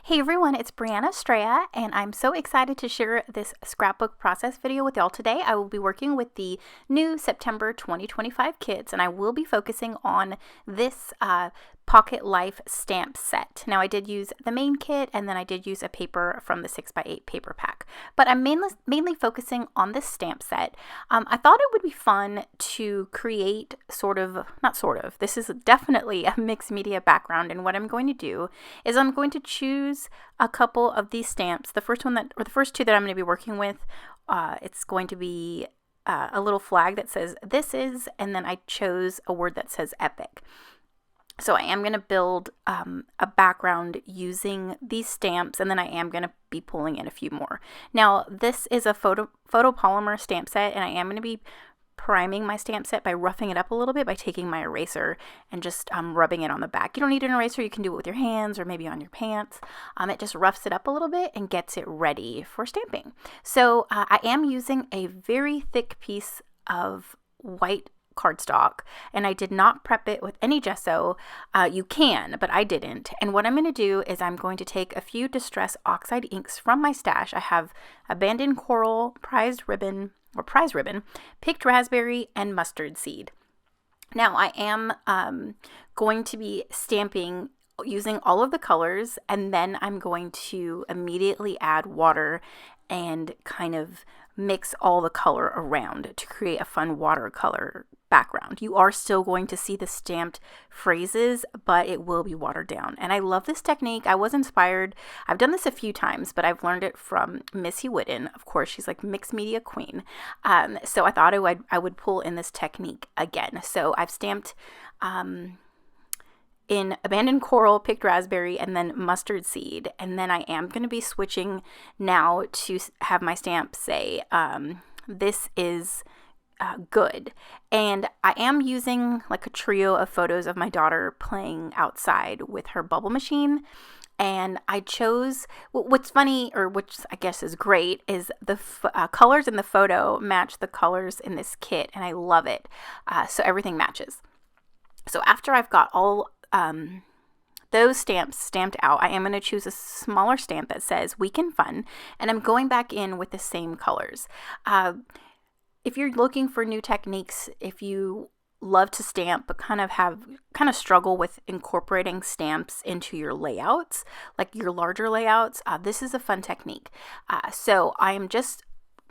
Hey everyone, it's Brianna Estrella, and I'm so excited to share this scrapbook process video with y'all today. I will be working with the new September 2025 kits, and I will be focusing on this Pocket Life stamp set. Now, I did use the main kit, and then I did use a paper from the 6x8 paper pack, but I'm mainly focusing on this stamp set. I thought it would be fun to create this is definitely a mixed media background, and what I'm going to do is I'm going to choose a couple of these stamps. The first two that I'm going to be working with, it's going to be a little flag that says "This is," and then I chose a word that says "Epic." So I am going to build a background using these stamps, and then I am going to be pulling in a few more. Now, this is a photopolymer stamp set, and I am going to be priming my stamp set by roughing it up a little bit by taking my eraser and just rubbing it on the back. You don't need an eraser. You can do it with your hands or maybe on your pants. It just roughs it up a little bit and gets it ready for stamping. So I am using a very thick piece of white cardstock, and I did not prep it with any gesso. You can, but I didn't. And what I'm going to do is I'm going to take a few Distress Oxide inks from my stash. I have Abandoned Coral, Prize Ribbon, Picked Raspberry, and Mustard Seed. Now I am going to be stamping using all of the colors, and then I'm going to immediately add water and kind of mix all the color around to create a fun watercolor background. You are still going to see the stamped phrases, but it will be watered down. And I love this technique. I was inspired. I've done this a few times, but I've learned it from Missy Whitten. Of course, she's like mixed media queen. So I thought I would pull in this technique again. So I've stamped in Abandoned Coral, Picked Raspberry, and then Mustard Seed. And then I am going to be switching now to have my stamp say, "This is good." And I am using like a trio of photos of my daughter playing outside with her bubble machine. And I chose, what's funny, or which I guess is great, is the colors in the photo match the colors in this kit, and I love it. So everything matches. So after I've got all those stamps stamped out, I am going to choose a smaller stamp that says "Week in Fun," and I'm going back in with the same colors. If you're looking for new techniques, if you love to stamp but kind of struggle with incorporating stamps into your layouts, like your larger layouts, this is a fun technique. So I am just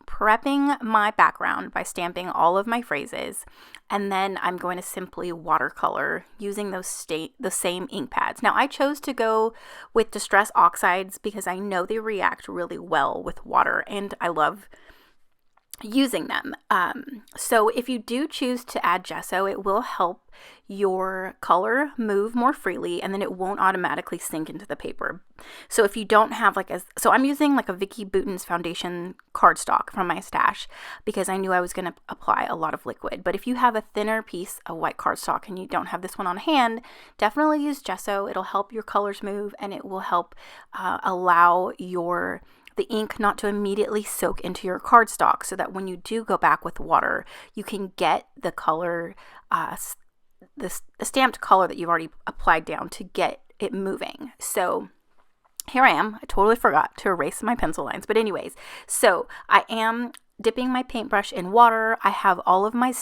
prepping my background by stamping all of my phrases, and then I'm going to simply watercolor using the same ink pads. Now, I chose to go with Distress Oxides because I know they react really well with water, and I love using them. So if you do choose to add gesso, it will help your color move more freely, and then it won't automatically sink into the paper. So if you don't have so I'm using like a Vicky Bouton's foundation cardstock from my stash because I knew I was going to apply a lot of liquid. But if you have a thinner piece of white cardstock and you don't have this one on hand, definitely use gesso. It'll help your colors move, and it will help allow the ink not to immediately soak into your cardstock, so that when you do go back with water, you can get the color, the stamped color that you've already applied down to get it moving. So here I am. I totally forgot to erase my pencil lines. But anyways, so I am dipping my paintbrush in water. I have all of my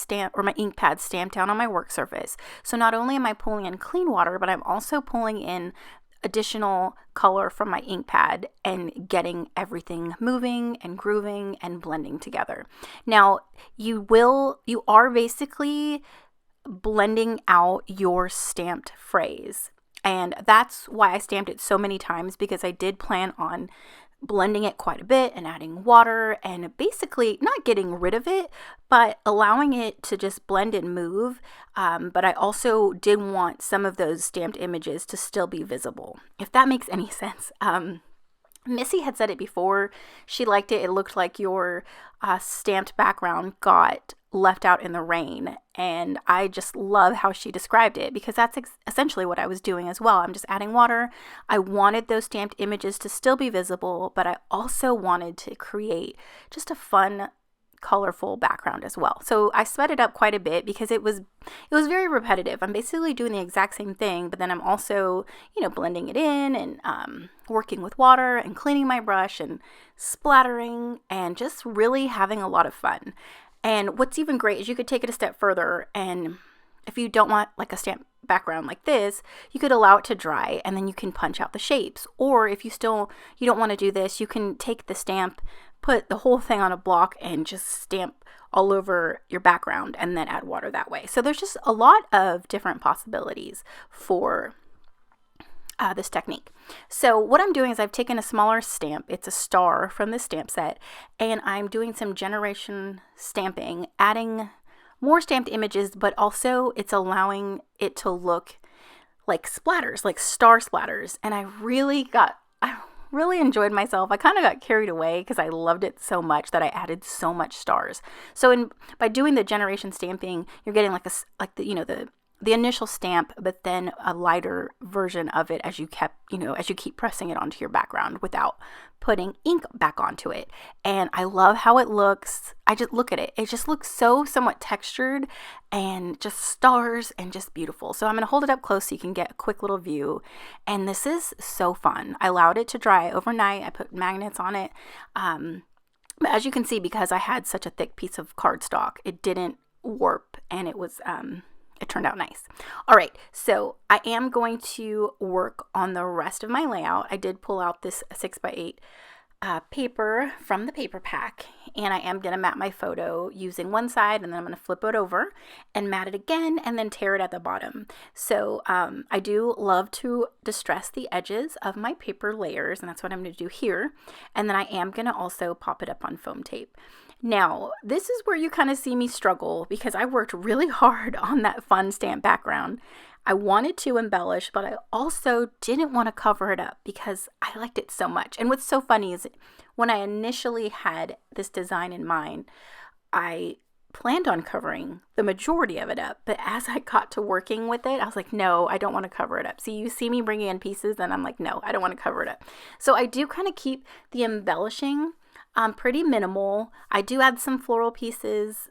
ink pads stamped down on my work surface. So not only am I pulling in clean water, but I'm also pulling in additional color from my ink pad and getting everything moving and grooving and blending together. Now, you are basically blending out your stamped phrase. And that's why I stamped it so many times, because I did plan on blending it quite a bit and adding water and basically not getting rid of it, but allowing it to just blend and move. But I also did want some of those stamped images to still be visible, if that makes any sense. Missy had said it before. She liked it. It looked like your stamped background got left out in the rain. And I just love how she described it, because that's essentially what I was doing as well. I'm just adding water. I wanted those stamped images to still be visible, but I also wanted to create just a fun colorful background as well. So I sped it up quite a bit because it was very repetitive. I'm basically doing the exact same thing, but then I'm also, blending it in and working with water and cleaning my brush and splattering and just really having a lot of fun. And what's even great is you could take it a step further, and if you don't want like a stamp background like this, you could allow it to dry and then you can punch out the shapes. Or if you don't want to do this, you can take the stamp, put the whole thing on a block and just stamp all over your background and then add water that way. So there's just a lot of different possibilities for this technique. So what I'm doing is I've taken a smaller stamp. It's a star from this stamp set, and I'm doing some generation stamping, adding more stamped images, but also it's allowing it to look like splatters, like star splatters. And I really enjoyed myself. I kind of got carried away because I loved it so much that I added so much stars. So by doing the generation stamping, you're getting the initial stamp, but then a lighter version of it as you keep pressing it onto your background without putting ink back onto it. And I love how it looks. I just look at it. It just looks so somewhat textured and just stars and just beautiful. So I'm going to hold it up close so you can get a quick little view. And this is so fun. I allowed it to dry overnight. I put magnets on it. But as you can see, because I had such a thick piece of cardstock, it didn't warp, and it turned out nice. All right, so I am going to work on the rest of my layout. I did pull out this 6x8 paper from the paper pack, and I am going to mat my photo using one side, and then I'm going to flip it over and mat it again and then tear it at the bottom. So I do love to distress the edges of my paper layers, and that's what I'm going to do here. And then I am going to also pop it up on foam tape. Now, this is where you kind of see me struggle because I worked really hard on that fun stamp background. I wanted to embellish, but I also didn't want to cover it up because I liked it so much. And what's so funny is when I initially had this design in mind, I planned on covering the majority of it up. But as I got to working with it, I was like, no, I don't want to cover it up. So you see me bringing in pieces and I'm like, no, I don't want to cover it up. So I do kind of keep the embellishing pretty minimal. I do add some floral pieces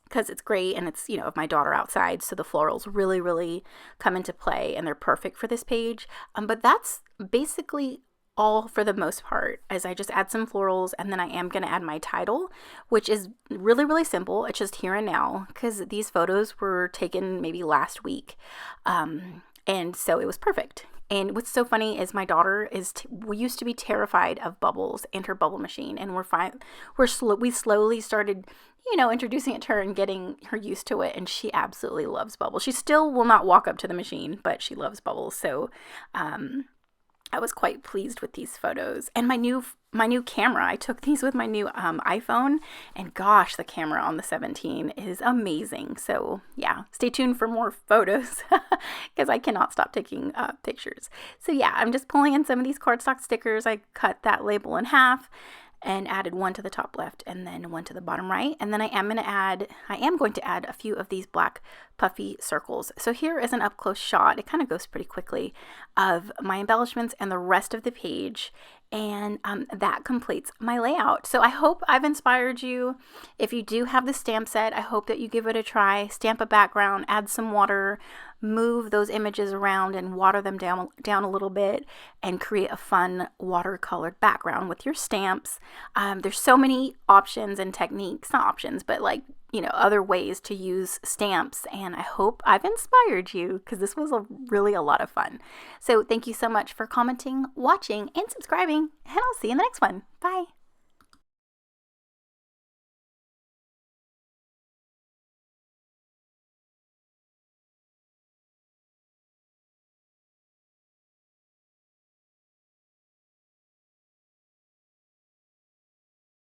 because it's great, and it's, of my daughter outside, so the florals really, really come into play, and they're perfect for this page. But that's basically all for the most part, as I just add some florals, and then I am going to add my title, which is really, really simple. It's just here and now, because these photos were taken maybe last week, and so it was perfect. And what's so funny is my daughter we used to be terrified of bubbles and her bubble machine, and we slowly started, introducing it to her and getting her used to it, and she absolutely loves bubbles. She still will not walk up to the machine, but she loves bubbles. So I was quite pleased with these photos. And my new camera, I took these with my new iPhone, and gosh, the camera on the 17 is amazing. So yeah, stay tuned for more photos because I cannot stop taking pictures. So yeah, I'm just pulling in some of these cardstock stickers. I cut that label in half and added one to the top left and then one to the bottom right. And then I am going to add a few of these black puffy circles. So here is an up close shot. It kind of goes pretty quickly of my embellishments and the rest of the page. And that completes my layout. So I hope I've inspired you. If you do have the stamp set, I hope that you give it a try. Stamp a background, add some water, move those images around and water them down a little bit, and create a fun watercolored background with your stamps. There's so many options and techniques, not options, but other ways to use stamps, and I hope I've inspired you because this was really a lot of fun. So thank you so much for commenting, watching, and subscribing, and I'll see you in the next one. Bye.